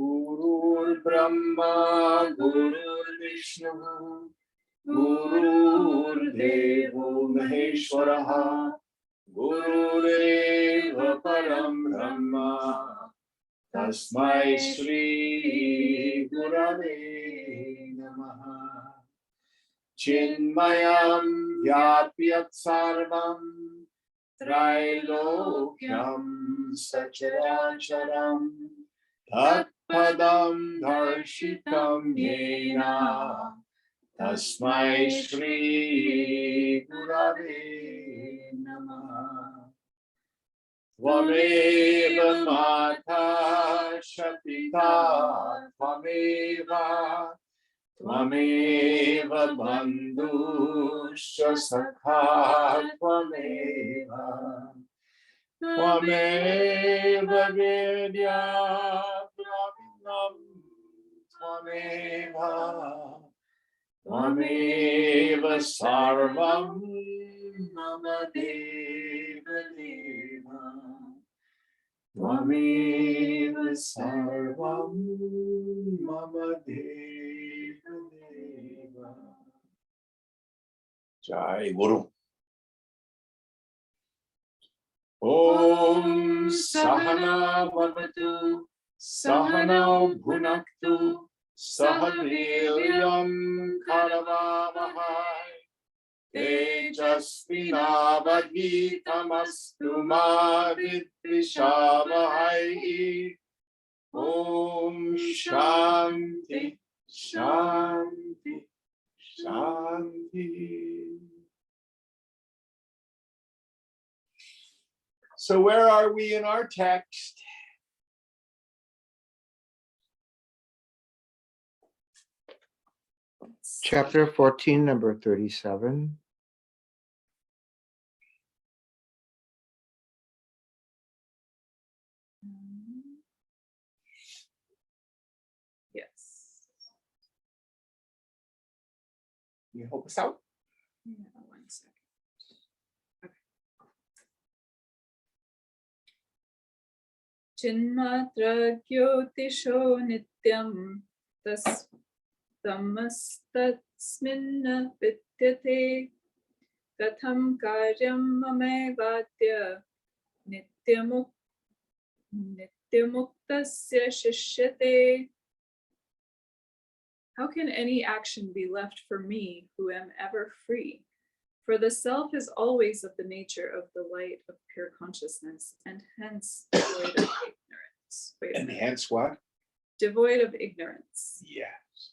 Gurur Brahma, Gurur Vishnu, Gurur Devo Maheshwaraha, Gurudeva Param Brahma, Tasmai Shri Gurave Namaha. Chinmayam Vyapyat Sarvam Trailokyam Sacharacharam Tatpadam Darshitam Yena Tasmai Shri Gurave Namaha. Tvameva Mata Shapita Tvameva Tvameva Bandhuscha Sakha Tvameva Tvameva Vidya Brahmanam Tvameva Tvameva Sarvam Mama Deva Deva Tvameva Sarvam Mama Deva Deva. Jai Guru. Om Sahana Bhavatu Sahana Bhunaktu Sahaviryam Karavavahai Tejasvinavadhitamastu ma vidvishavahai. Om Shanti Shanti Shanti. So where are we in our text? Chapter 14, number 37. Yes. Can you help us out? Yeah, 1 second. Okay. Chinmatra Jyotisho Nityam Tamastatsminna Vidyate Tatham Karyam Mamevatya Nityamuktasya Shishyate. How can any action be left for me who am ever free? For the self is always of the nature of the light of pure consciousness, and hence devoid of ignorance. Wait a And minute. hence what? Devoid of ignorance. Yes.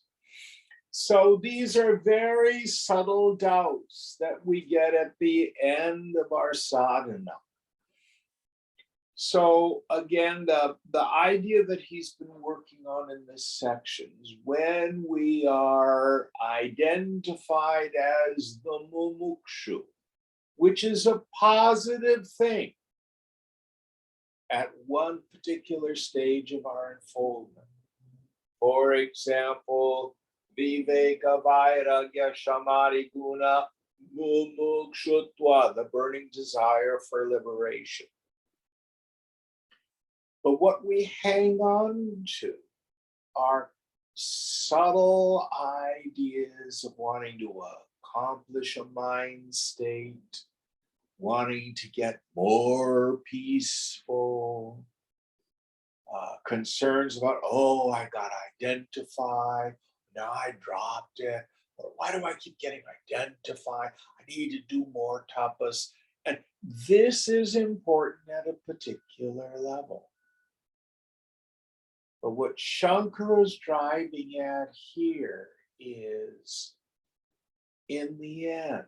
So these are very subtle doubts that we get at the end of our sadhana. So again, the idea that he's been working on in this section is when we are identified as the mumukshu, which is a positive thing at one particular stage of our unfoldment. For example, Viveka Vairagya Shamari Guna Mumukshutva, the burning desire for liberation. But what we hang on to are subtle ideas of wanting to accomplish a mind state, wanting to get more peaceful, concerns about, oh, I got identified, now I dropped it. Or why do I keep getting identified? I need to do more tapas. And this is important at a particular level. But what Shankara is driving at here is, in the end,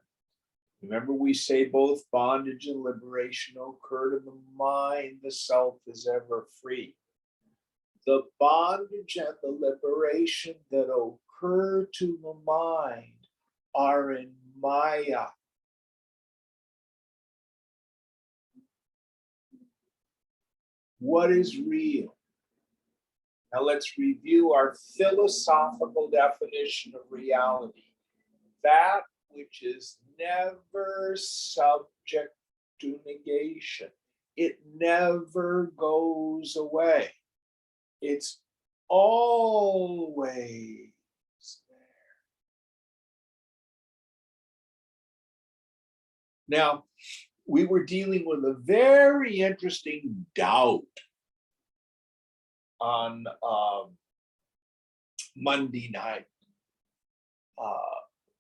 remember we say both bondage and liberation occur to the mind, the self is ever free. The bondage and the liberation that occur to the mind are in Maya. What is real? Now let's review our philosophical definition of reality. That which is never subject to negation. It never goes away. It's always there. Now, we were dealing with a very interesting doubt on Monday night.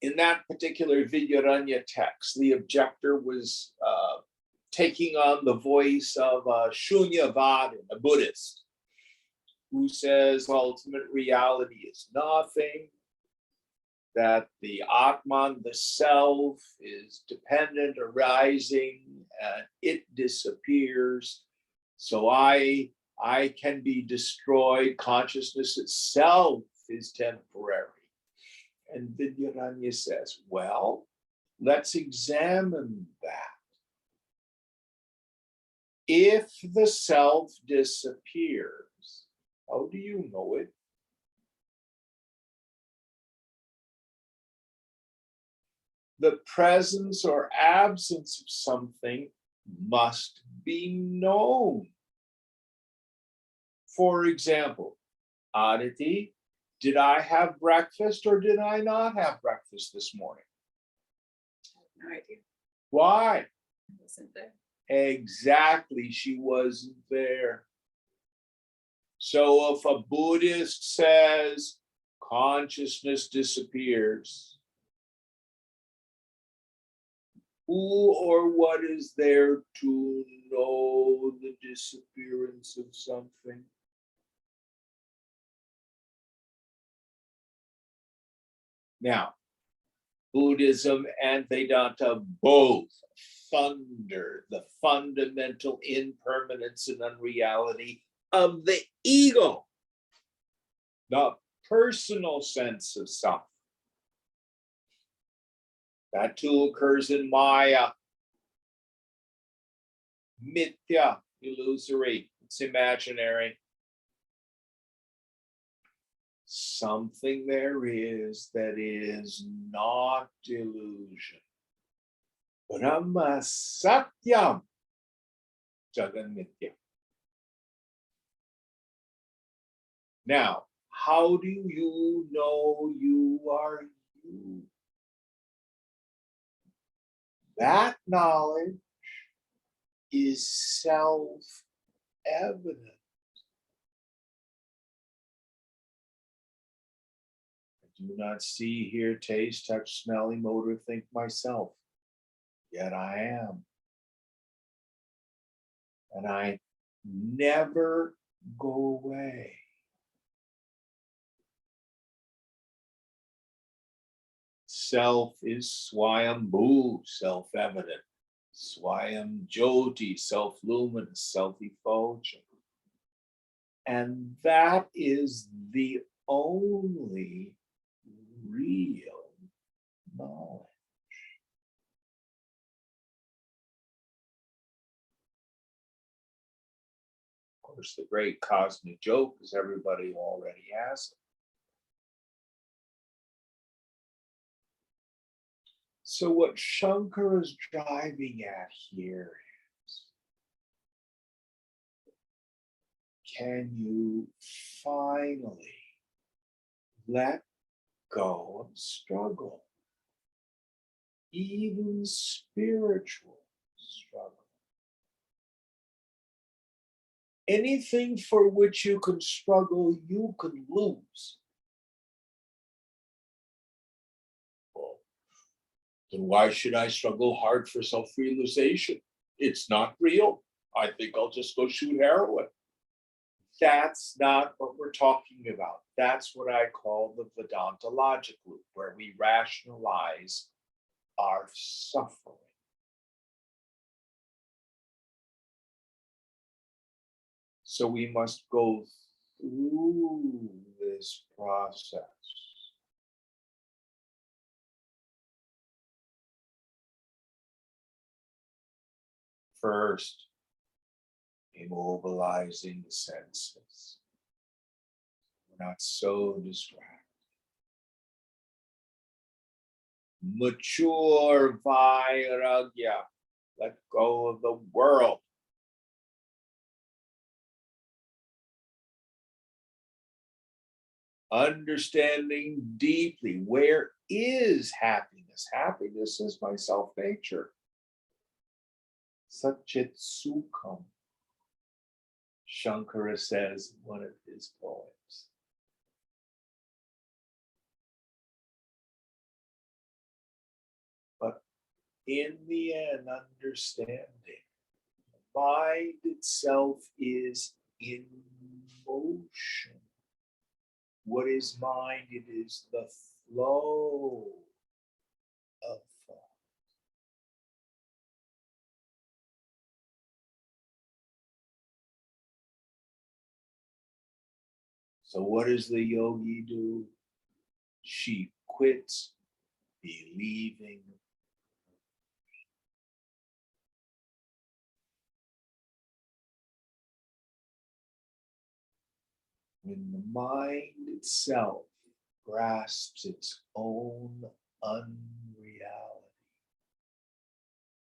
In that particular Vidyaranya text, the objector was taking on the voice of a Shunyavad, a Buddhist, who says ultimate reality is nothing, that the Atman, the self, is dependent, arising, and it disappears. So I can be destroyed. Consciousness itself is temporary. And Vidyaranya says, well, let's examine that. If the self disappears, how do you know it? The presence or absence of something must be known. For example, Aditi, did I have breakfast or did I not have breakfast this morning? I have no idea. Why? I wasn't there. Exactly, she wasn't there. So if a Buddhist says consciousness disappears, who or what is there to know the disappearance of something? Now, Buddhism and Vedanta both thunder the fundamental impermanence and unreality of the ego, the personal sense of self. That too occurs in Maya. Mithya, illusory, it's imaginary. Something there is that is not illusion. Brahma Satyam Jagan Mithya. Now, how do you know you are you? That knowledge is self-evident. I do not see, hear, taste, touch, smell, emote, or think myself. Yet I am. And I never go away. Self is Swayambhu, self-evident. Swayam Jyoti, self-luminous, self-effulgent. And that is the only real knowledge. Of course, the great cosmic joke is everybody already has it. So what Shankara is driving at here is, can you finally let go of struggle, even spiritual struggle? Anything for which you can struggle, you can lose. Well, then why should I struggle hard for self-realization? It's not real. I think I'll just go shoot heroin. That's not what we're talking about. That's what I call the Vedanta logic loop, where we rationalize our suffering. So we must go through this process. First, immobilizing the senses. We're not so distracted. Mature vairagya. Let go of the world. understanding deeply, where is happiness? Happiness is my self-nature. Satchit Sukham, Shankara says in one of his poems. But in the end, understanding, the mind itself is in motion. What is mind? It is the flow of thought. So what does the yogi do? She quits believing. When the mind itself grasps its own unreality,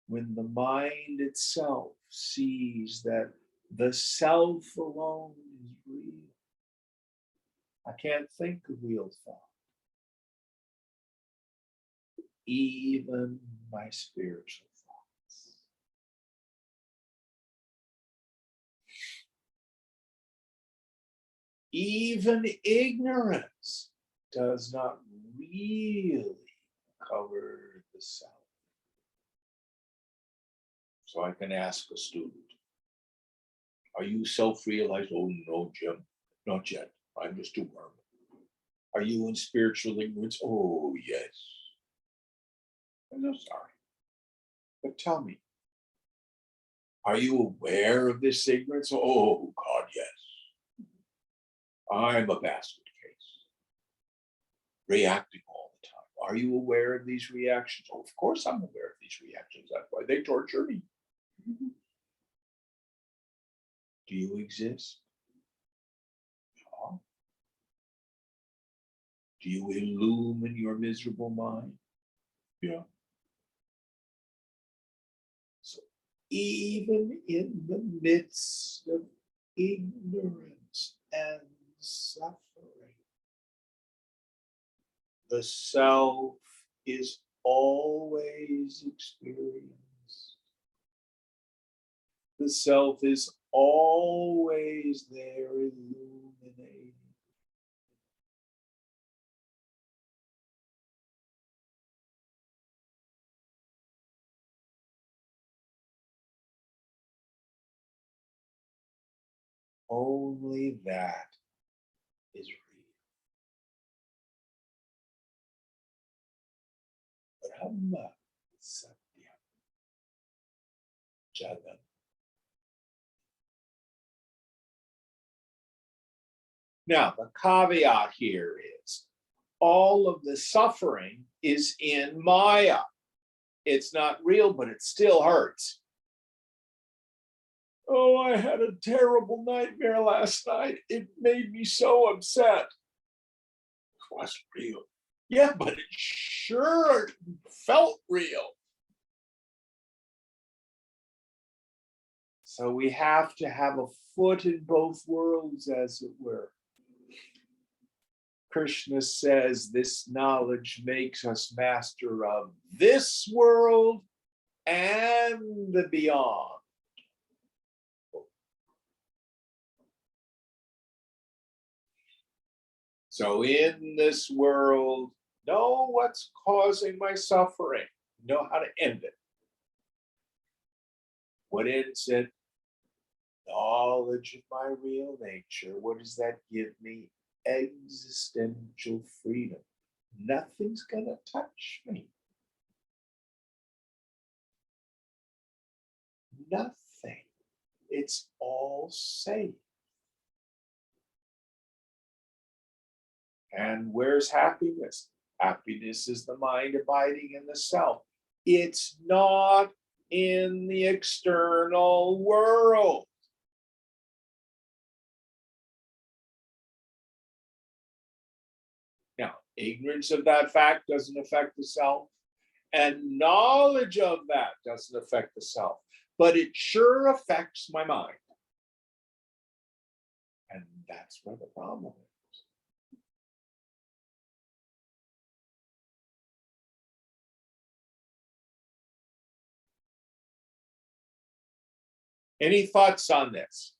when the mind itself sees that the self alone is real, I can't think of real thought. Even my spiritual thoughts. Even ignorance does not really cover the self. So I can ask a student, are you self-realized? Oh no, Jim, not yet. I'm just a worm. Are you in spiritual ignorance? Oh yes. I'm so sorry. But tell me, are you aware of this ignorance? Oh God, yes. I'm a basket case, reacting all the time. Are you aware of these reactions? Oh, of course I'm aware of these reactions. That's why they torture me. Do you exist? Yeah. Do you illumine your miserable mind? Yeah. So even in the midst of ignorance and suffering, the self is always experienced. The self is always there illuminating. Only that is real. Brahma Satya Jagat. Now, the caveat here is all of the suffering is in Maya. It's not real, but it still hurts. Oh, I had a terrible nightmare last night. It made me so upset. It wasn't real. Yeah, but it sure felt real. So we have to have a foot in both worlds, as it were. Krishna says this knowledge makes us master of this world and the beyond. So in this world, know what's causing my suffering, know how to end it. What ends it? Knowledge of my real nature. What does that give me? Existential freedom. Nothing's gonna touch me. Nothing. It's all safe. And where's happiness? Happiness is the mind abiding in the self. It's not in the external world. Now, ignorance of that fact doesn't affect the self, and knowledge of that doesn't affect the self, but it sure affects my mind. And that's where the problem is. Any thoughts on this?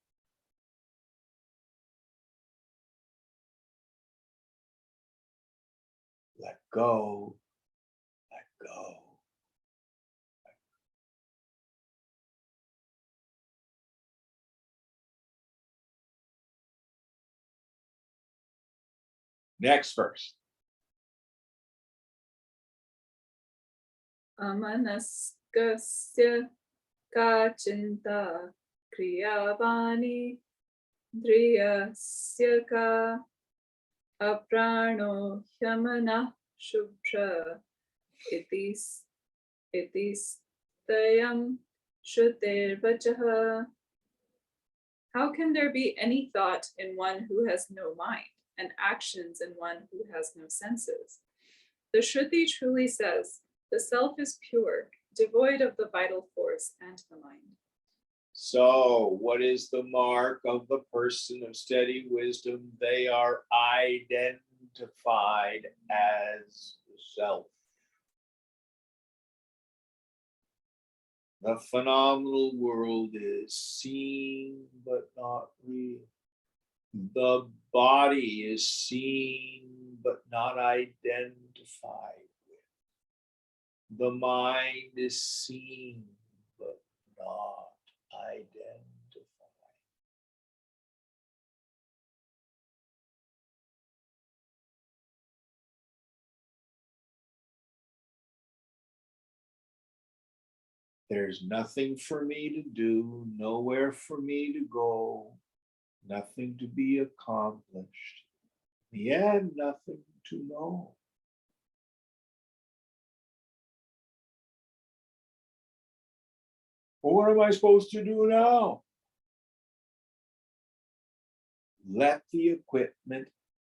Let go, let go. Next verse. Amanaskasya ka chinta kriyavani driyasya ka aprano hyamana shubhra itistayam shrutirvachaha. How can there be any thought in one who has no mind, and actions in one who has no senses? The Shruti truly says, the self is pure, devoid of the vital force and the mind. So, what is the mark of the person of steady wisdom? They are identified as the self. The phenomenal world is seen but not real. The body is seen but not identified with. The mind is seen but not identified. There's nothing for me to do, nowhere for me to go, nothing to be accomplished, yet nothing to know. Well, what am I supposed to do now? Let the equipment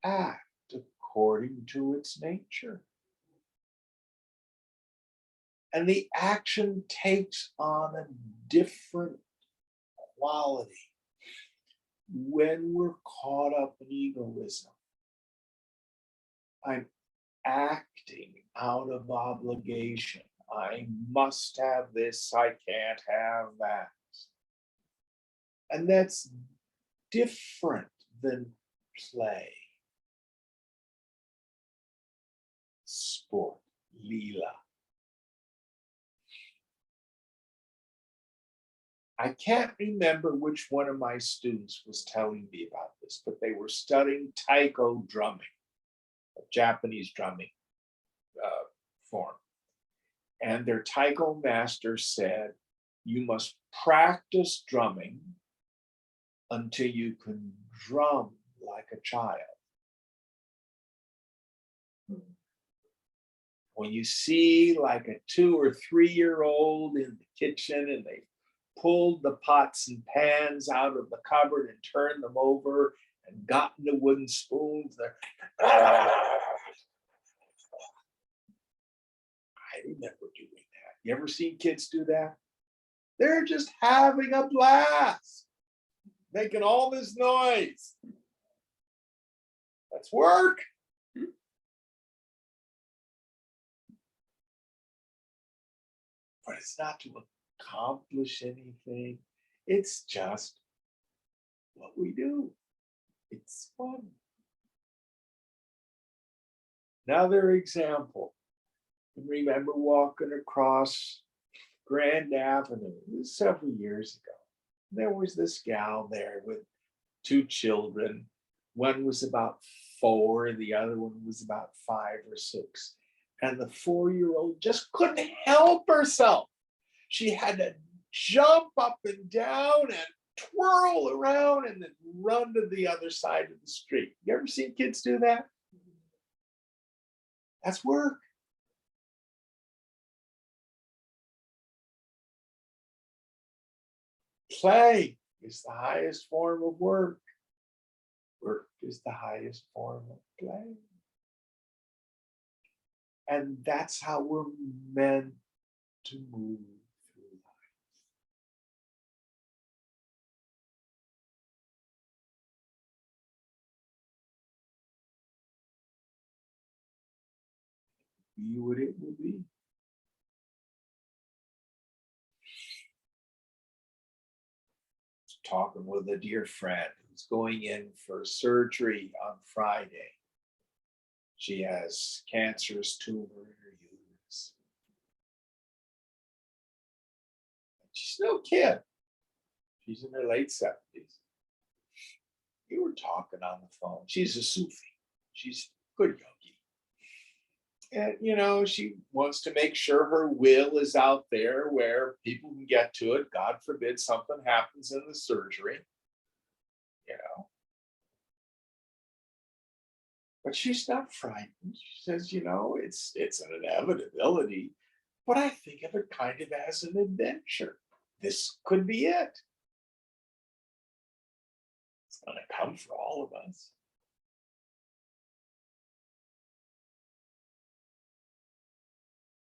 act according to its nature. And the action takes on a different quality when we're caught up in egoism. I'm acting out of obligation. I must have this, I can't have that. And that's different than play, sport, lila. I can't remember which one of my students was telling me about this, but they were studying taiko drumming, a Japanese drumming form. And their taiko master said, you must practice drumming until you can drum like a child. When you see like a 2 or 3-year-old in the kitchen and they pulled the pots and pans out of the cupboard and turned them over and gotten the wooden spoons, I remember doing that. You ever seen kids do that? They're just having a blast, making all this noise. That's work. But it's not to accomplish anything. It's just what we do. It's fun. Another example. I remember walking across Grand Avenue. It was several years ago. There was this gal there with 2 children. One was about 4, the other one was about 5 or 6. And the 4-year-old just couldn't help herself. She had to jump up and down and twirl around and then run to the other side of the street. You ever seen kids do that? That's work. Play is the highest form of work. Work is the highest form of play. And that's how we're meant to move through life. Be what it will be. talking with a dear friend who's going in for surgery on Friday. She has cancerous tumor in her uterus. She's no kid. She's in her late 70s. We were talking on the phone. She's a Sufi. She's a good yogi. And, you know, she wants to make sure her will is out there where people can get to it. God forbid something happens in the surgery, you know. But she's not frightened. She says, you know, it's an inevitability, but I think of it kind of as an adventure. This could be it. It's going to come for all of us.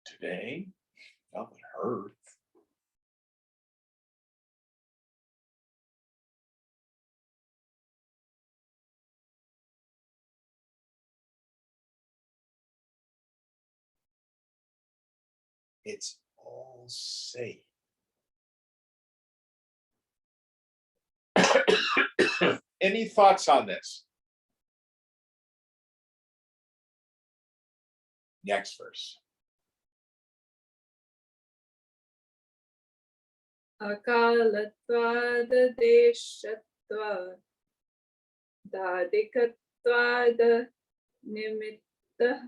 Today, nothing hurts. It's all safe. Any thoughts on this? Next verse. Akalatvad deshatvad dadikatvad nimittah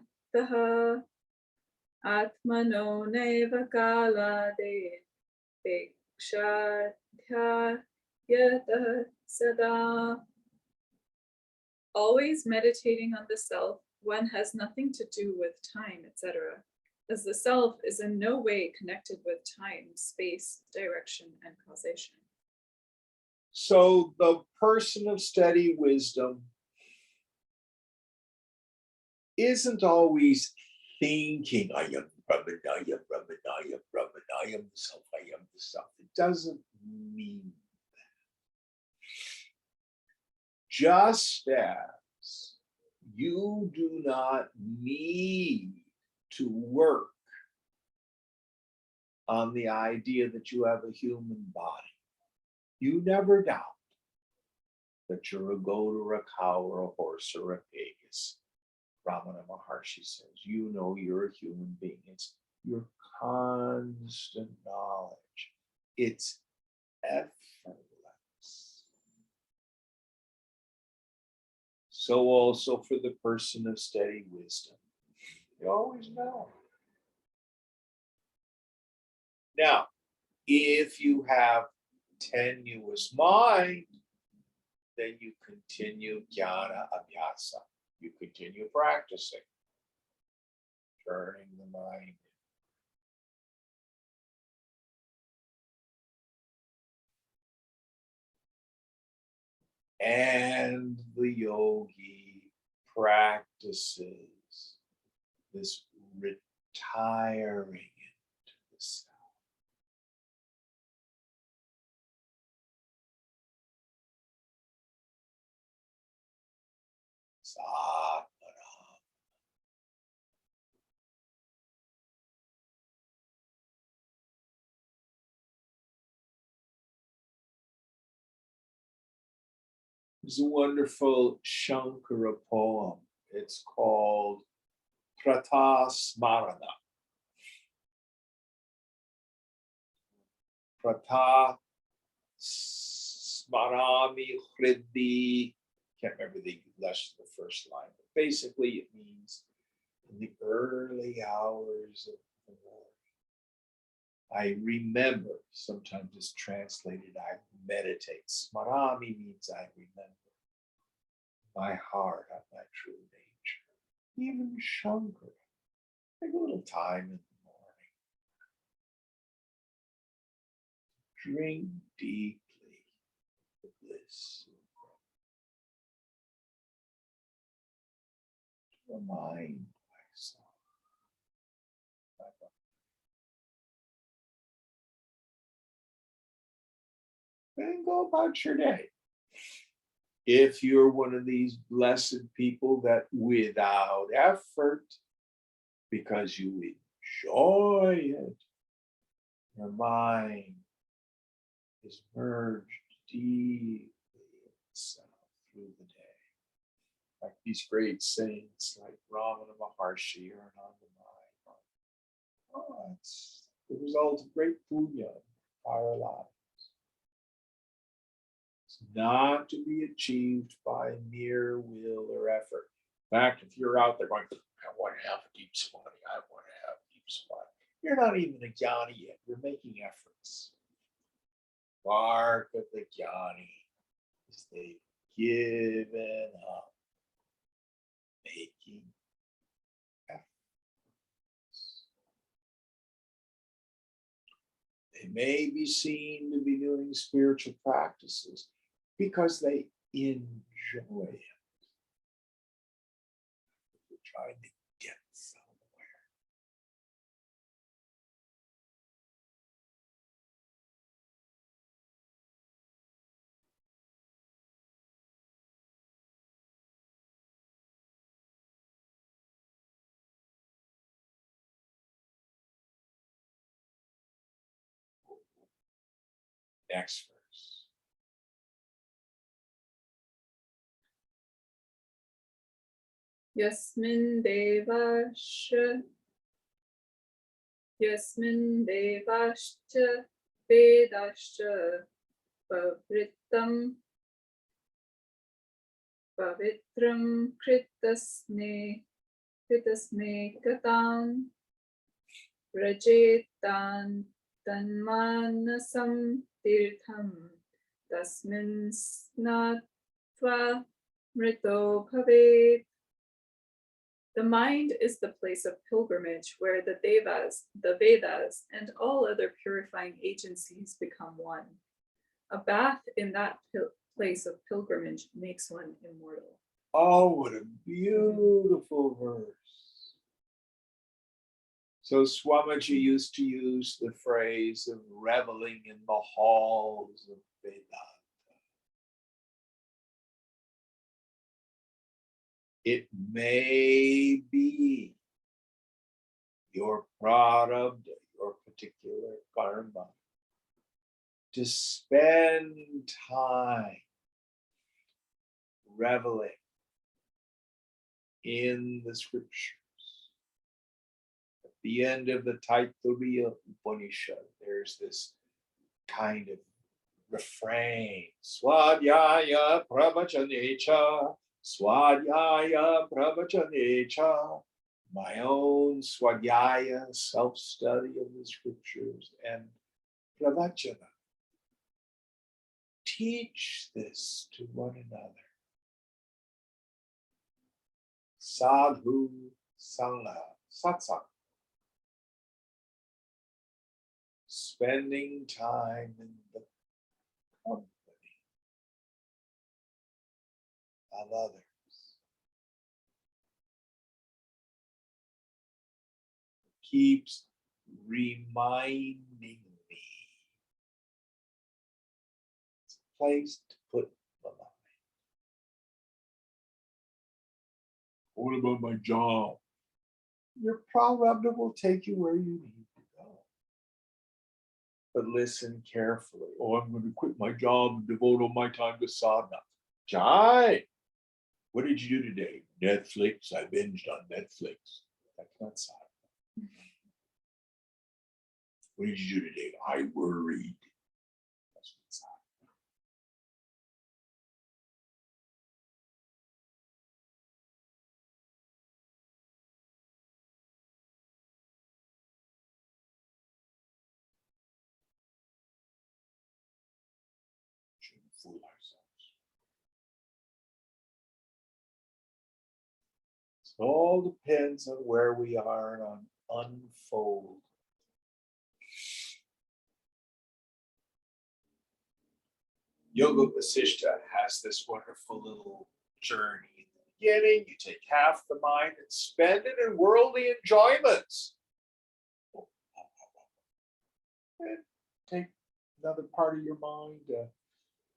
atmano neva kalade pekshadhyayata sada. Always meditating on the self, one has nothing to do with time, etc., as the self is in no way connected with time, space, direction, and causation. So the person of steady wisdom isn't always thinking, I am Brahman, I am Brahman, I am Brahman, I am the self, I am the self. It doesn't mean that. Just as you do not need to work on the idea that you have a human body. You never doubt that you're a goat or a cow or a horse or a pig. As Ramana Maharshi says, you know you're a human being. It's your constant knowledge. It's effortless. So also for the person of steady wisdom. You always know. Now, if you have tenuous mind, then you continue jnana abhyasa. You continue practicing, turning the mind. And the yogi practices this retiring into the self. Satmanam. There's a wonderful Shankara poem. It's called Pratasmarana. Prata smarami hriddi. Can't remember the first line, but basically it means in the early hours of the morning. I remember, sometimes it's translated, I meditate. Smarami means I remember my heart of my true nature. Even Shankara, take a little time in the morning. Drink deeply the bliss. Remind myself. Then go about your day. If you're one of these blessed people that without effort, because you enjoy it, your mind is merged deeply itself through the day. Like these great saints like Ramana Maharshi or Anandamai. Oh, it's the result of great punya in our lives. It's not to be achieved by mere will or effort. In fact, if you're out there going, I want to have a deep samadhi, I want to have deep samadhi, you're not even a jnani yet. You're making efforts. Mark of the jnani is they've given up making efforts. They may be seen to be doing spiritual practices because they enjoy it. They're trying to get somewhere. Next verse. Yasmin devashcha vedashcha pavrittam pavitram kritasne katam rajetan tanmanasam tirtham tasmin snatva mrito bhavet. The mind is the place of pilgrimage where the devas, the Vedas, and all other purifying agencies become one. A bath in that place of pilgrimage makes one immortal. Oh, what a beautiful verse. So Swamiji used to use the phrase of reveling in the halls of Vedanta. It may be your prarabdha, your particular karma, to spend time reveling in the scriptures. At the end of the Taittiriya Upanishad, there's this kind of refrain, Swadhyaya Pravachane-cha, Swadhyaya Pravachane-cha, my own Swadhyaya, self-study of the scriptures, and Pravachana. Teach this to one another. Sadhu Sangha, Satsang. Spending time in the company of others. Keeps reminding me. It's a place to put the mind. What about my job? Your prarabdha will take you where you need to go. But listen carefully. Oh, I'm going to quit my job and devote all my time to sadhana. Jai, what did you do today? Netflix. I binged on Netflix. That's not sadhana. What did you do today? I worried. That's not sadhana. Shouldn't fool ourselves. It all depends on where we are and on unfold. Yoga Vasishta has this wonderful little journey. In the beginning, you take half the mind and spend it in worldly enjoyments. And take another part of your mind, do a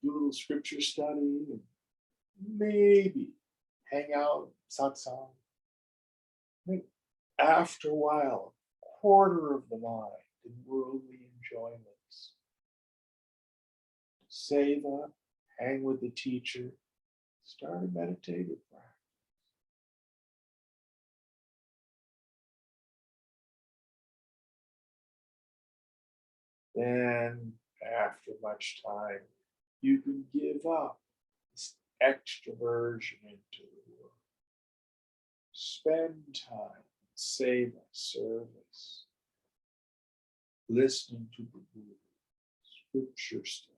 little scripture study, and maybe hang out, satsang. After a while, a quarter of the mind in worldly enjoyments. seva, hang with the teacher, start a meditative practice. Then, after much time, you can give up this extroversion into the world. Spend time in seva, service, listening to the Buddha, scripture study,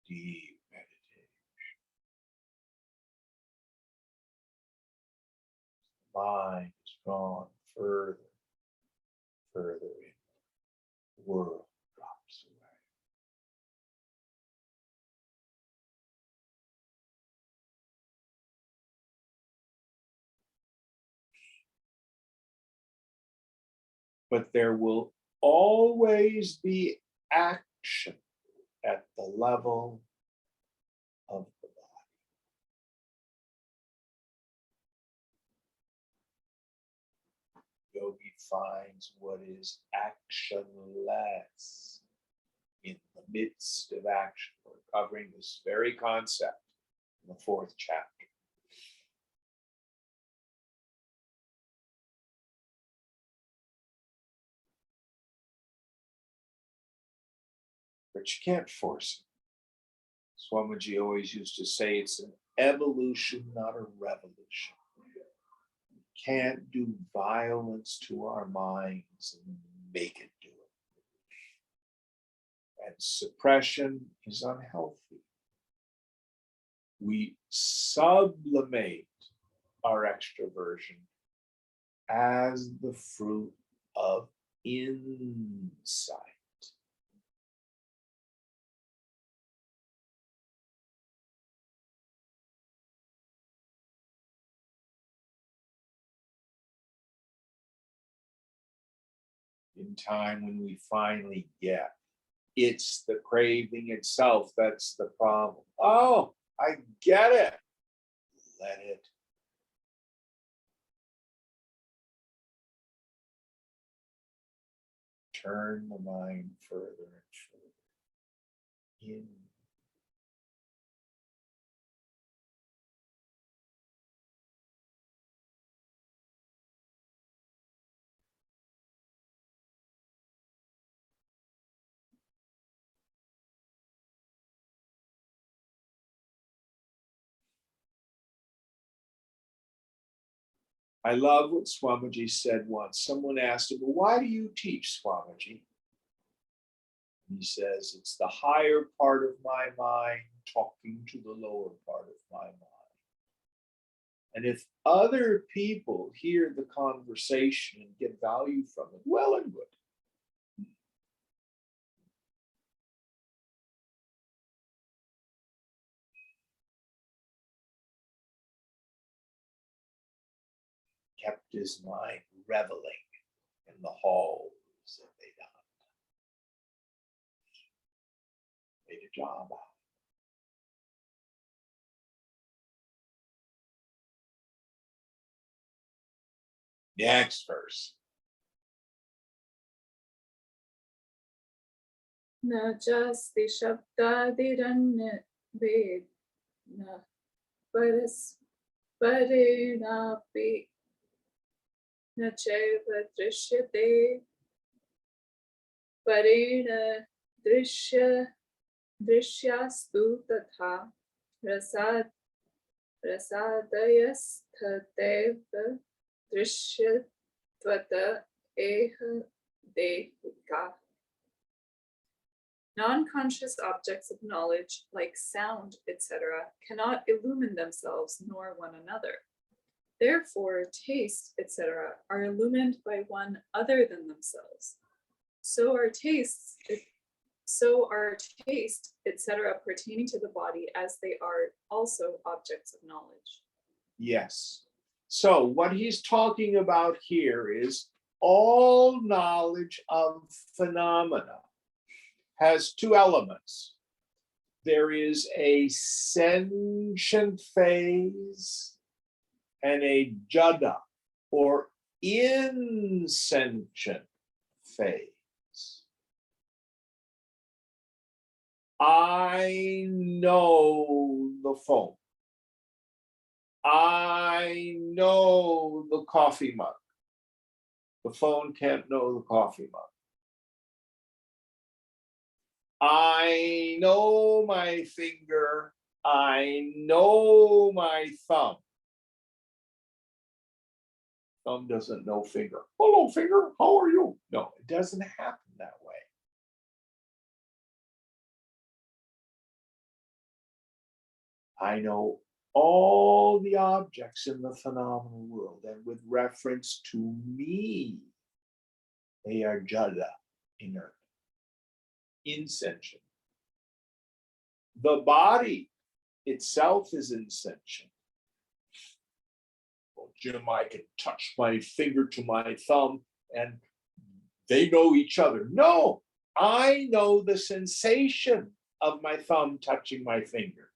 deep meditation. The mind is drawn further, further in. The world drops away. But there will always be action at the level of the body. Yogi finds what is actionless in the midst of action. We're covering this very concept in the 4th chapter. But you can't force it. Swamiji always used to say it's an evolution, not a revolution. We can't do violence to our minds and make it do it. And suppression is unhealthy. We sublimate our extroversion as the fruit of insight. In time, when we finally get it's the craving itself that's the problem. Oh, I get it. Let it. Turn the mind further and further in. I love what Swamiji said once. Someone asked him, well, why do you teach, Swamiji? He says, it's the higher part of my mind talking to the lower part of my mind. And if other people hear the conversation and get value from it, well and good. Kept his mind reveling in the halls of Vedanta. Made a job out. Next verse. Na jasti shabdadiranne ved na paras parinapi na cheva drishyate parina drishyastu tatha rasadayasthatev drishyatvata eha dehika. Non-conscious objects of knowledge, like sound, etc., cannot illumine themselves nor one another. Therefore, taste, etc., are illumined by one other than themselves. So are taste, etc., pertaining to the body, as they are also objects of knowledge. Yes. So what he's talking about here is all knowledge of phenomena has two elements. There is a sentient phase and a jada, or insentient phase. I know the phone. I know the coffee mug. The phone can't know the coffee mug. I know my finger. I know my thumb. Thumb doesn't know finger. Hello, finger. How are you? No, it doesn't happen that way. I know all the objects in the phenomenal world, and with reference to me, they are jada, inert, insentient. The body itself is insentient. Well, Jim, I can touch my finger to my thumb and they know each other. No, I know the sensation of my thumb touching my finger.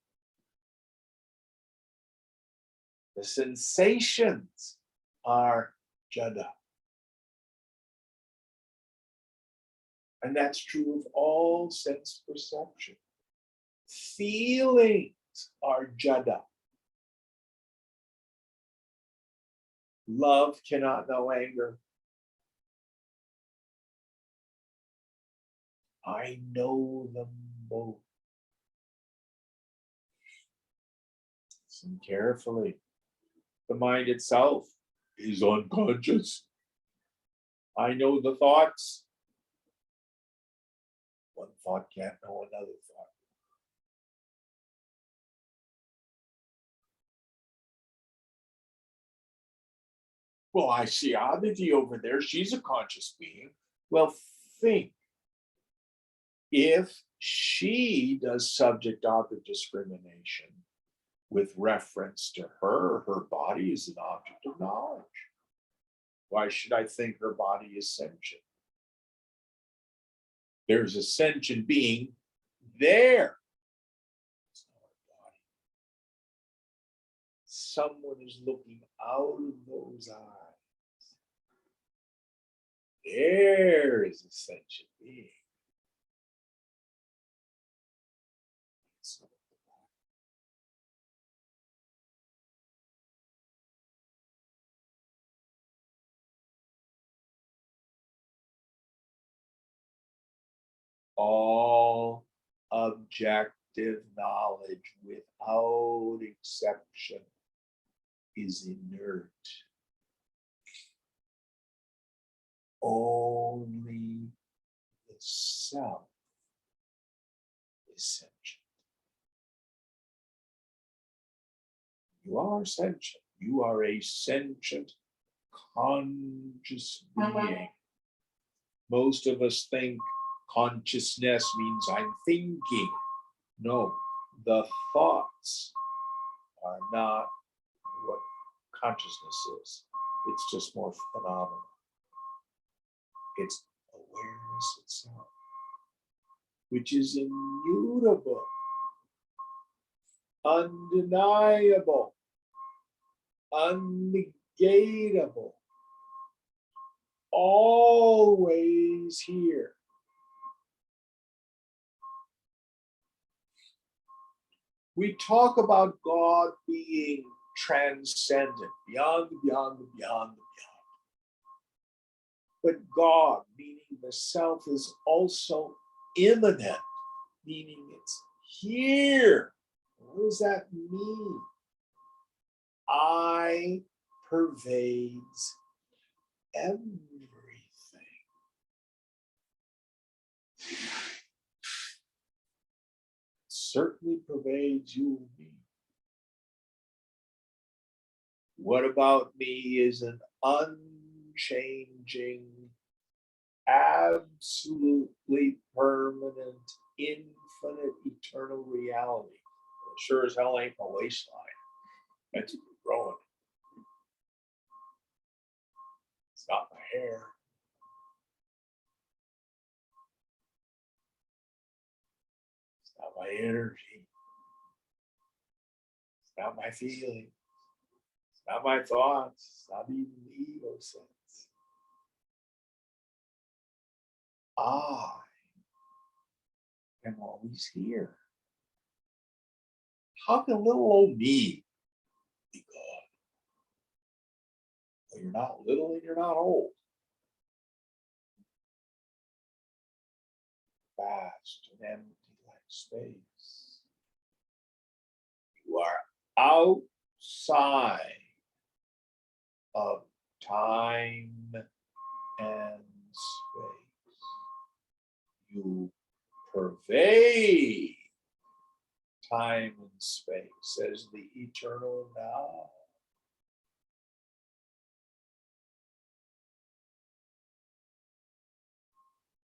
The sensations are jada. And that's true of all sense perception. Feelings are jada. Love cannot know anger. I know them both. Listen carefully. The mind itself is unconscious. I know the thoughts. One thought can't know another thought. Well, I see Aditi over there. She's a conscious being. Well, think. If she does subject-object discrimination with reference to her, her body is an object of knowledge. Why should I think her body is sentient? There's a sentient being there. It's not a body. Someone is looking out of those eyes. There is a sentient being. It's not the body. All objective knowledge without exception is inert. Only the self is sentient. You are sentient. You are a sentient, conscious being. Most of us think consciousness means I'm thinking. No, the thoughts are not what consciousness is. It's just more phenomenal. It's awareness itself, which is immutable, undeniable, unnegatable, always here. We talk about God being transcendent, beyond, beyond, beyond, beyond. But God, meaning the self, is also immanent, meaning it's here. What does that mean? I pervades everything. Certainly pervades you and me. What about me is an unchanging, absolutely permanent, infinite, eternal reality. It sure as hell ain't my waistline. That's growing. It's not my hair. It's not my energy. It's not my feelings. It's not my thoughts. It's not even the ego sense. I I'm always here. How can little old me be God? Well, you're not little and you're not old. Vast and empty like space. You are outside of time and space. You pervade time and space as the eternal now.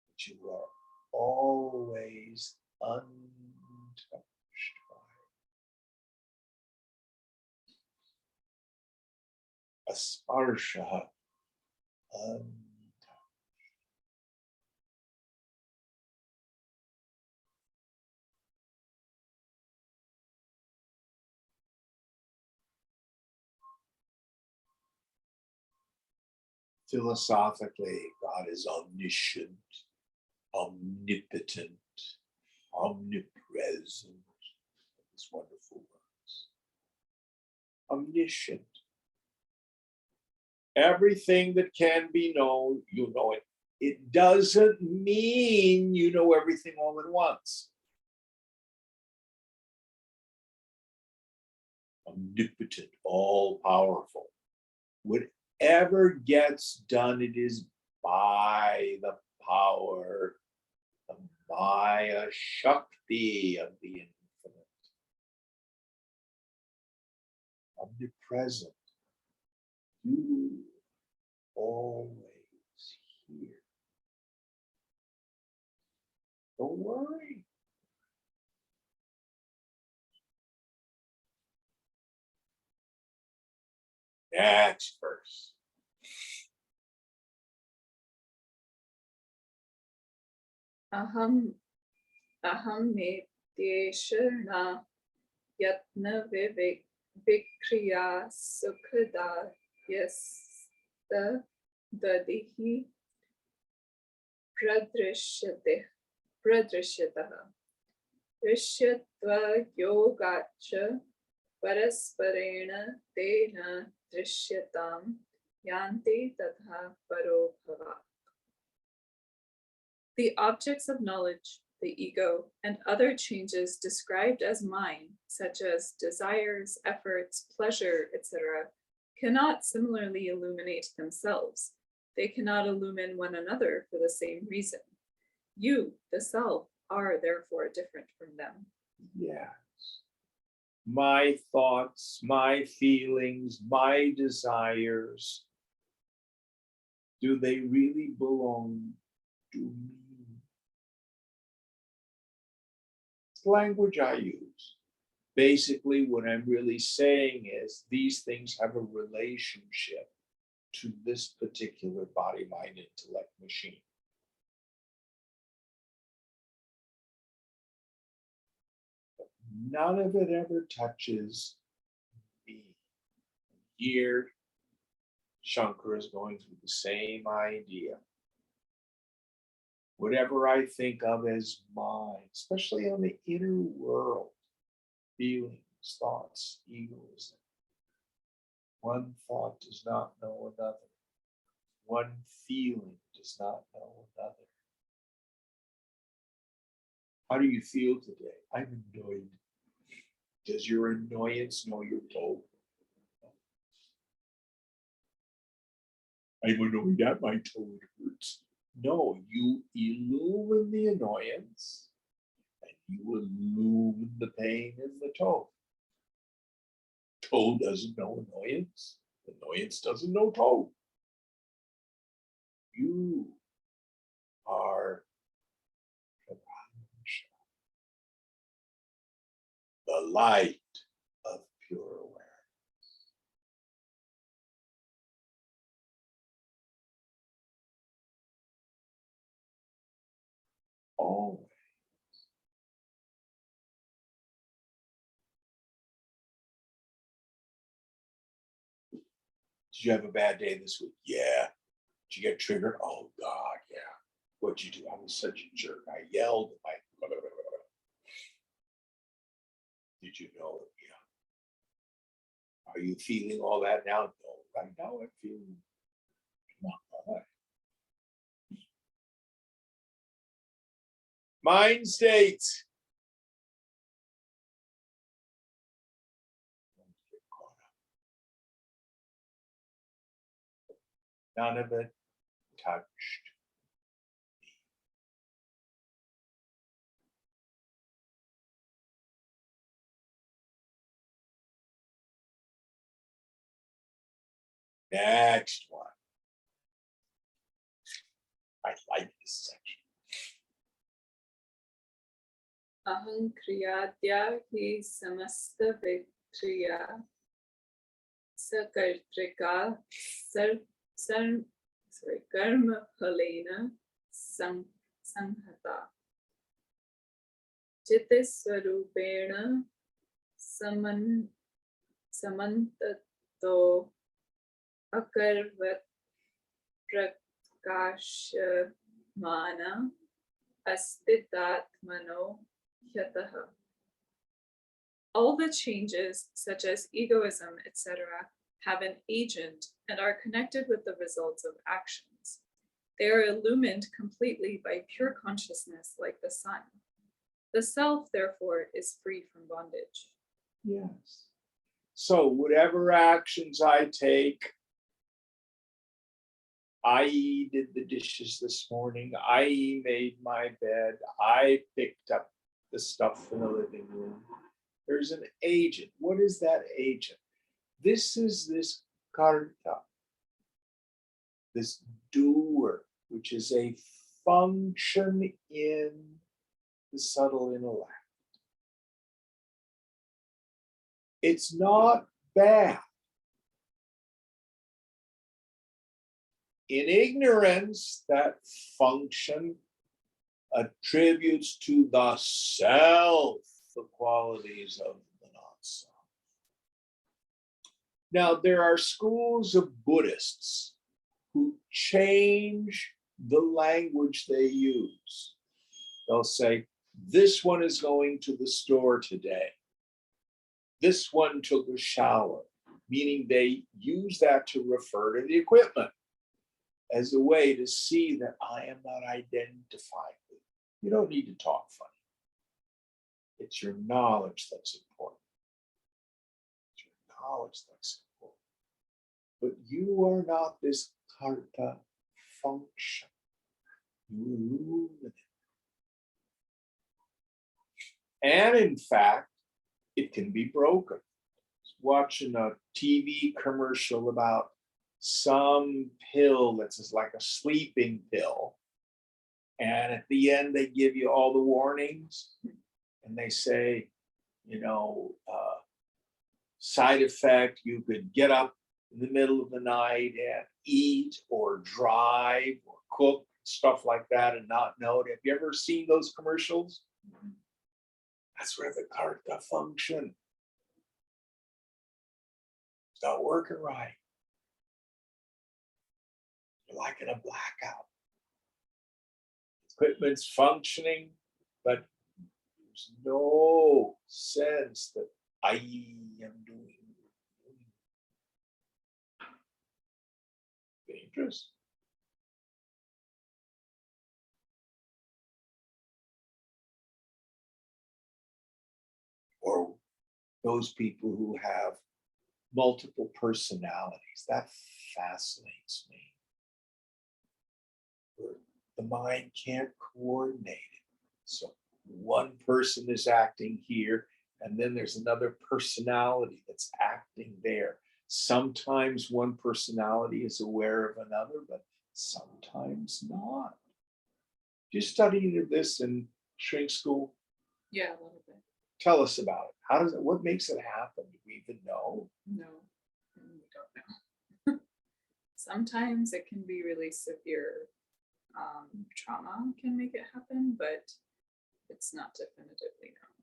But you are always untouched by a sparsha, untouched. Philosophically, God is omniscient, omnipotent, omnipresent. These wonderful words. Omniscient. Everything that can be known, you know it. It doesn't mean you know everything all at once. Omnipotent, all powerful. Whatever gets done, it is by the power, the Maya Shakti of the infinite. Omnipresent. You always here. Don't worry. Next verse. Aham metyeshana yatna vikriya sukhada yasta dadihi pradrishyataha drishyatva yogacha parasparena tena drishyatam yanti tatha paro bhava. The objects of knowledge, the ego, and other changes described as mind, such as desires, efforts, pleasure, etc., cannot similarly illuminate themselves. They cannot illumine one another for the same reason. You, the self, are therefore different from them. Yes. My thoughts, my feelings, my desires, do they really belong to me? It's the language I use. Basically, what I'm really saying is these things have a relationship to this particular body, mind, intellect machine. But none of it ever touches me. Here, Shankara is going through the same idea. Whatever I think of as mine, especially on the inner world, feelings, thoughts, egoism. One thought does not know another. One feeling does not know another. How do you feel today? I'm annoyed. Does your annoyance know your toe? I'm annoyed at my toe, it hurts. No, you illumine the annoyance and you illumine the pain in the toe. Toe doesn't know annoyance. Annoyance doesn't know toe. You are the light of pure awareness. Always. Did you have a bad day this week? Yeah. Did you get triggered? Oh God, yeah. What'd you do? I was such a jerk. I yelled at my Did you know it? Yeah. Are you feeling all that now? No, right now I'm feeling not all right. Mind states. None of it touched me. Next one. I like this section. Aham kriyadya hi samasta vikriya sakartrika karma phalena sanghata chitiswarupena samantato akarvat prakashmana astitatmano yataha. All the changes, such as egoism, etc., have an agent and are connected with the results of actions. They are illumined completely by pure consciousness like the sun. The self, therefore, is free from bondage. Yes. So whatever actions I take, I did the dishes this morning, I made my bed, I picked up the stuff in the living room. There's an agent. What is that agent? This is this karta, this doer, which is a function in the subtle intellect. It's not bad. In ignorance, that function attributes to the self the qualities of the not-self. Now, there are schools of Buddhists who change the language they use. They'll say, this one is going to the store today. This one took a shower, meaning they use that to refer to the equipment as a way to see that I am not identified with. You don't need to talk funny. It's your knowledge that's important. It's your knowledge that's important. But you are not this karta function. You illuminate. And in fact, it can be broken. Watching a TV commercial about some pill that's just like a sleeping pill. And at the end, they give you all the warnings. And they say, side effect, you could get up in the middle of the night and eat or drive or cook, stuff like that, and not know it. Have you ever seen those commercials? That's where the karta function. It's not working right. You're like in a blackout. Equipment's functioning, but there's no sense that I am doing. Dangerous. Or those people who have multiple personalities. That fascinates me. Where the mind can't coordinate it. So one person is acting here, and then there's another personality that's acting there. Sometimes one personality is aware of another, but sometimes not. You studied this in shrink school? Yeah, a little bit. Tell us about it. How does it, what makes it happen? Do we even know? No, we don't know. Sometimes it can be really severe. Trauma can make it happen, but it's not definitively known.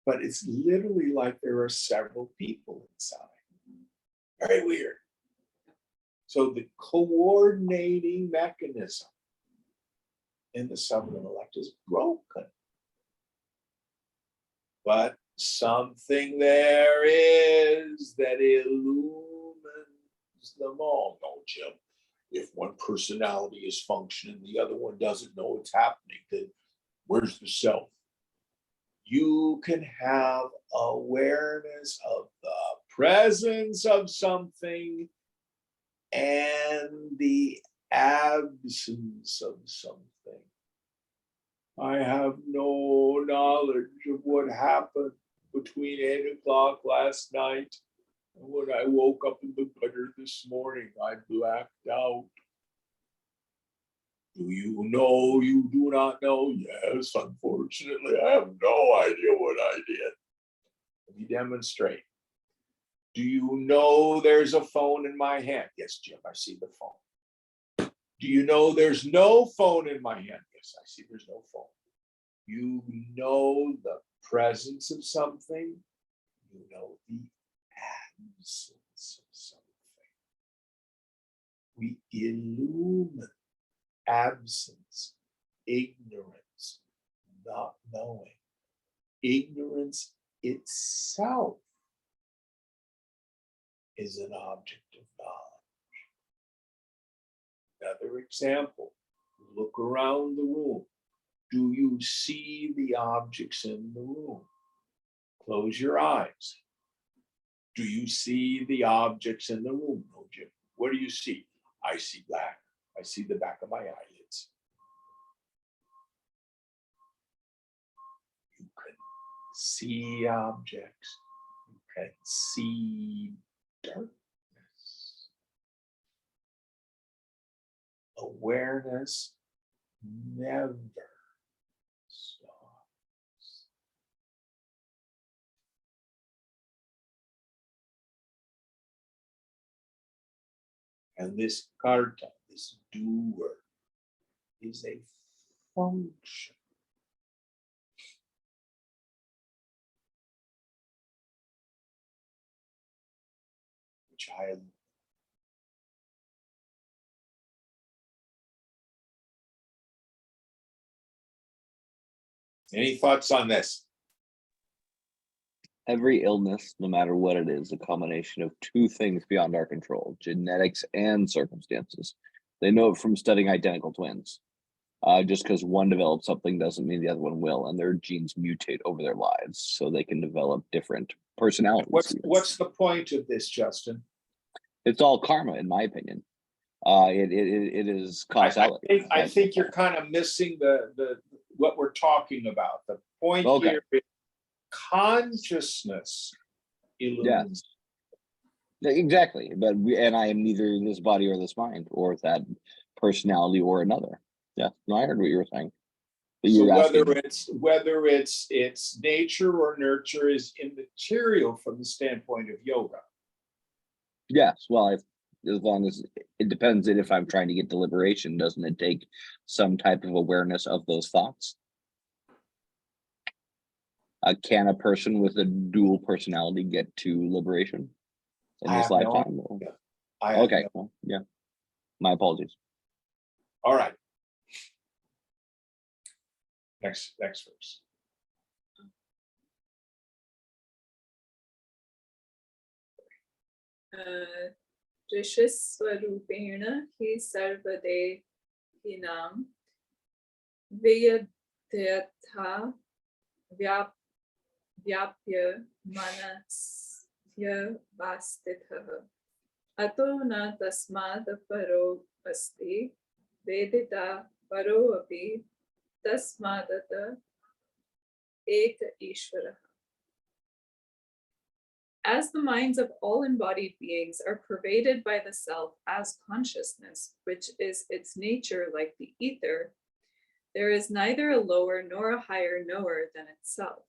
But it's literally like there are several people inside. Very weird. So the coordinating mechanism in the self-intellect is broken. But something there is that illumines them all. No, Jim, if one personality is functioning, the other one doesn't know what's happening, then where's the self? You can have awareness of the presence of something and the absence of something. I have no knowledge of what happened between 8 o'clock last night and when I woke up in the gutter this morning. I blacked out. Do you know you do not know? Yes, unfortunately, I have no idea what I did. Let me demonstrate. Do you know there's a phone in my hand? Yes, Jim, I see the phone. Do you know there's no phone in my hand? Yes, I see there's no phone. You know the presence of something. You know the absence of something. We illumine absence, ignorance, not knowing. Ignorance itself is an object of knowledge. Another example, look around the room. Do you see the objects in the room? Close your eyes. Do you see the objects in the room? No, Jim. What do you see? I see black. I see the back of my eyelids. You can see objects. You can see darkness. Awareness never stops. And this karta, this doer, is a function. Which I am. Any thoughts on this? Every illness, no matter what it is, a combination of two things beyond our control, genetics and circumstances. They know it from studying identical twins. Just because one develops something doesn't mean the other one will, and their genes mutate over their lives, so they can develop different personalities. What's the point of this, Justin? It's all karma, in my opinion. It is causality. I think you're kind of missing the what we're talking about. The point here is consciousness illuminates. Yeah, exactly. But I am neither this body or this mind, or that personality or another. Yeah, no, I heard what you were saying. But so whether it's nature or nurture is immaterial from the standpoint of yoga. Yes, well, as long as it depends if I'm trying to get to liberation, doesn't it take some type of awareness of those thoughts? Can a person with a dual personality get to liberation in this lifetime? Okay, well, yeah. My apologies. All right. Next verse. Drishaswarupena hi sarvadehinam vyadhyatha vyapya manasya vastitha ato na tasmad paro asti vedita paro api tasmadata eka ishvara. As the minds of all embodied beings are pervaded by the self as consciousness, which is its nature like the ether, there is neither a lower nor a higher knower than itself.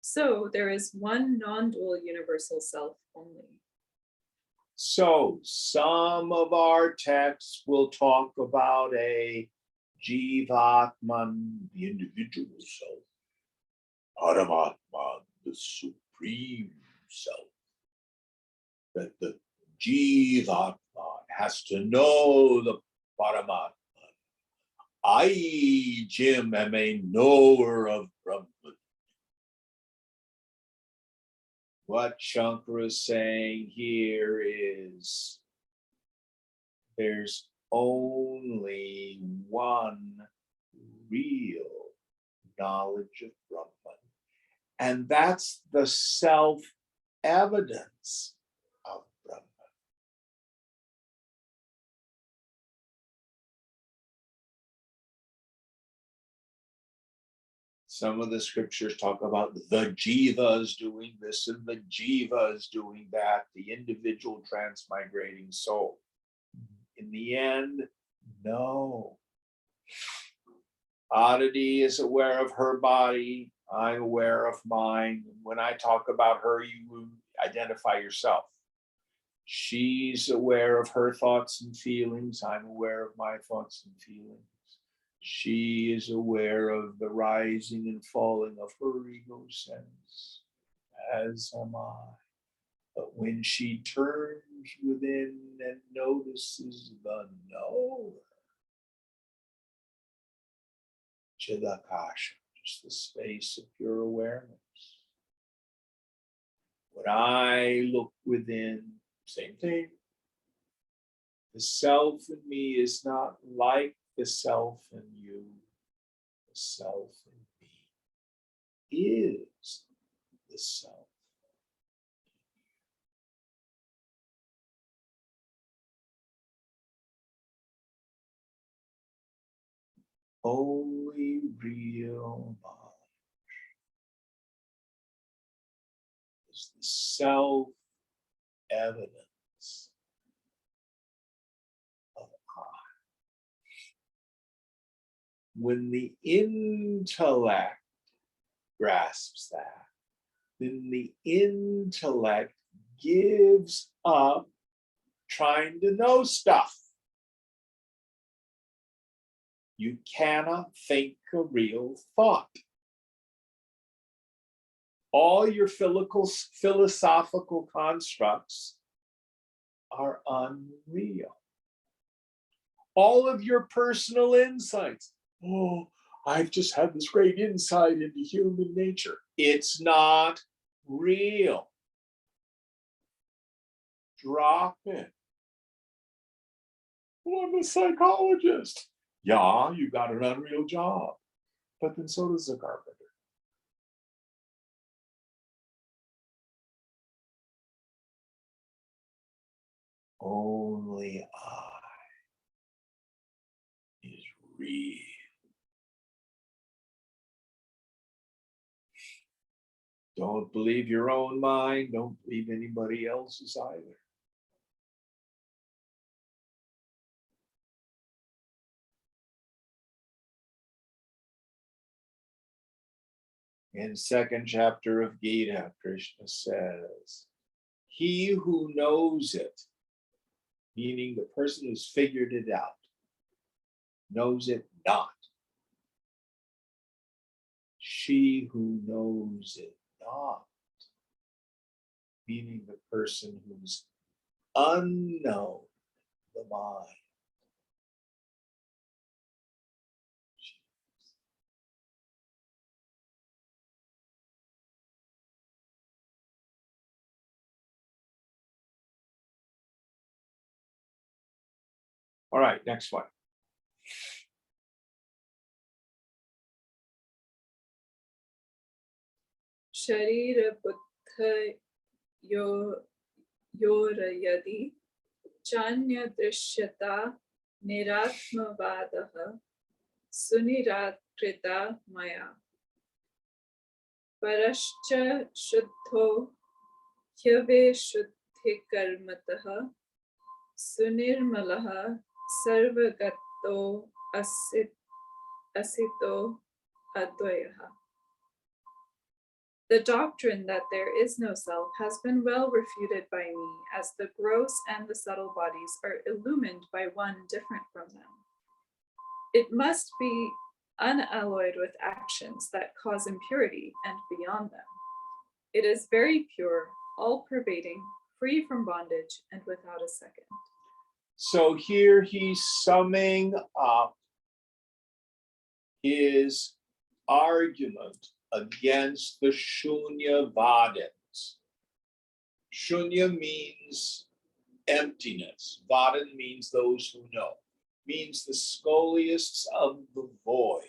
So there is one non-dual universal self only. So some of our texts will talk about a Jivatman, the individual self, Paramatman, the supreme self, that the Jivatman has to know the Paramatman. I, Jim, am a knower of Brahman. What Shankara is saying here is there's only one real knowledge of Brahman, and that's the self-evidence of Brahman. Some of the scriptures talk about the jivas doing this and the jivas doing that, the individual transmigrating soul. In the end, no. Aditi is aware of her body. I'm aware of mine. When I talk about her, you identify yourself. She's aware of her thoughts and feelings. I'm aware of my thoughts and feelings. She is aware of the rising and falling of her ego sense, as am I. But when she turns within and notices the knower, Chidakasha, just the space of pure awareness. When I look within, same thing. The self in me is not like the self in you. The self in me is the self. Only real knowledge is the self-evidence of I. When the intellect grasps that, then the intellect gives up trying to know stuff. You cannot think a real thought. All your philosophical constructs are unreal. All of your personal insights. Oh, I've just had this great insight into human nature. It's not real. Drop it. Well, I'm a psychologist. Yeah, you got an unreal job. But then so does the carpenter. Only I is real. Don't believe your own mind. Don't believe anybody else's either. In second chapter of Gita, Krishna says, he who knows it, meaning the person who's figured it out, knows it not. She who knows it not, meaning the person who's unknown, the mind. All right, next one. Sharira buddha yorayadi chanya drishyata niratmavadaha sunirakrita maya parascha shuddho hyave shuddhi karmataha sunirmalaha sarvagato asito advayaha. The doctrine that there is no self has been well refuted by me, as the gross and the subtle bodies are illumined by one different from them. It must be unalloyed with actions that cause impurity and beyond them. It is very pure, all-pervading, free from bondage, and without a second. So here he's summing up his argument against the Shunyavadins. Shunya means emptiness. Vadan means those who know. Means the scholiasts of the void.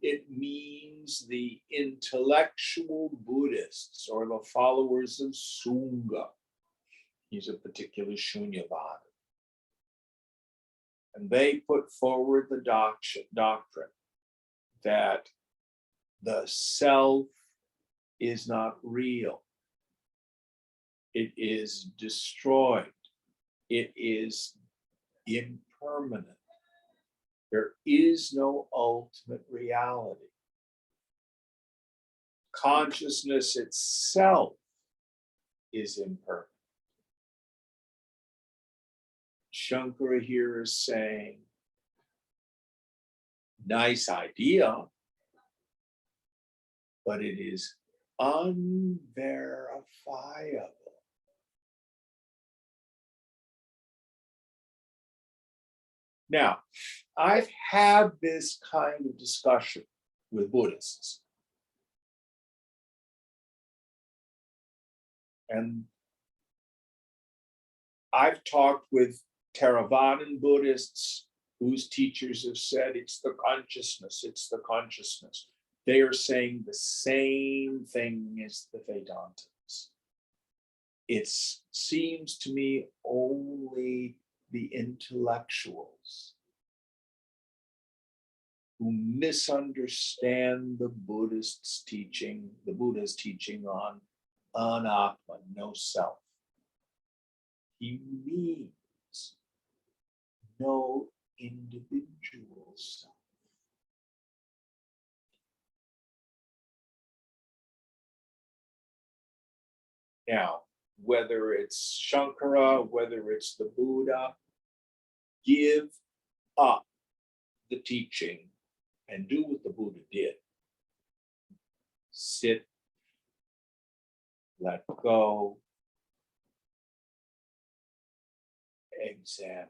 It means the intellectual Buddhists or the followers of Sangha. He's a particular Shunyavada. And they put forward the doctrine that the self is not real. It is destroyed. It is impermanent. There is no ultimate reality. Consciousness itself is impermanent. Shankara here is saying, nice idea, but it is unverifiable. Now, I've had this kind of discussion with Buddhists. And I've talked with Theravadan Buddhists whose teachers have said it's the consciousness, it's the consciousness. They are saying the same thing as the Vedantas. It seems to me only the intellectuals who misunderstand the Buddhist teaching, the Buddha's teaching on anatma, no self. He means no individual self. Now, whether it's Shankara, whether it's the Buddha, give up the teaching and do what the Buddha did. Sit, let go, examine.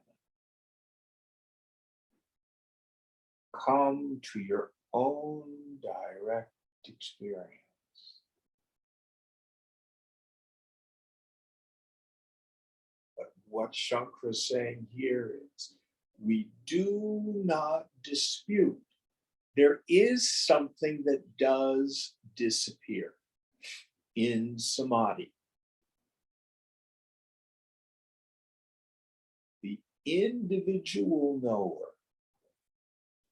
Come to your own direct experience. But what Shankara is saying here is, we do not dispute. There is something that does disappear in samadhi. The individual knower,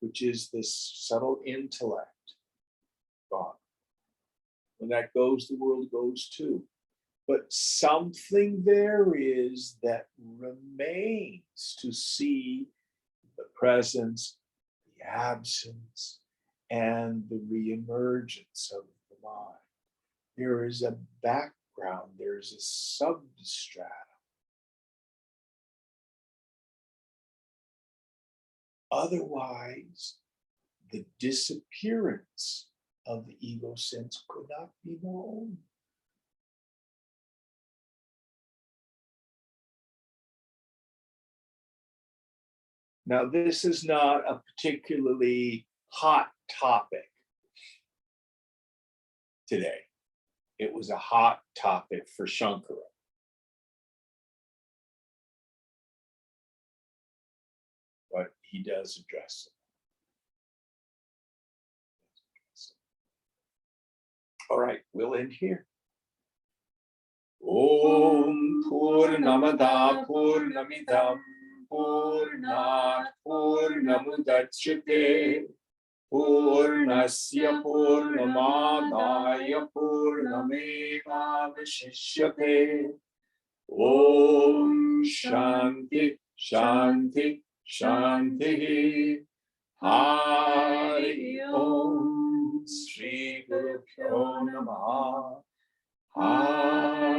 which is this subtle intellect, gone. When that goes, the world goes too. But something there is that remains to see the presence, the absence, and the reemergence of the mind. There is a background, there's a substratum. Otherwise, the disappearance of the ego sense could not be known. Now, this is not a particularly hot topic today. It was a hot topic for Shankara. But he does address it. All right, we'll end here. Om Purnamada Purnamidam Purnat Purnamudachyate Purnasya Purnamadaya Purnamevavashishyate. Om Shanti Shanti Shanti. Hari Om. Sri Guru Pyo Namaha. Hari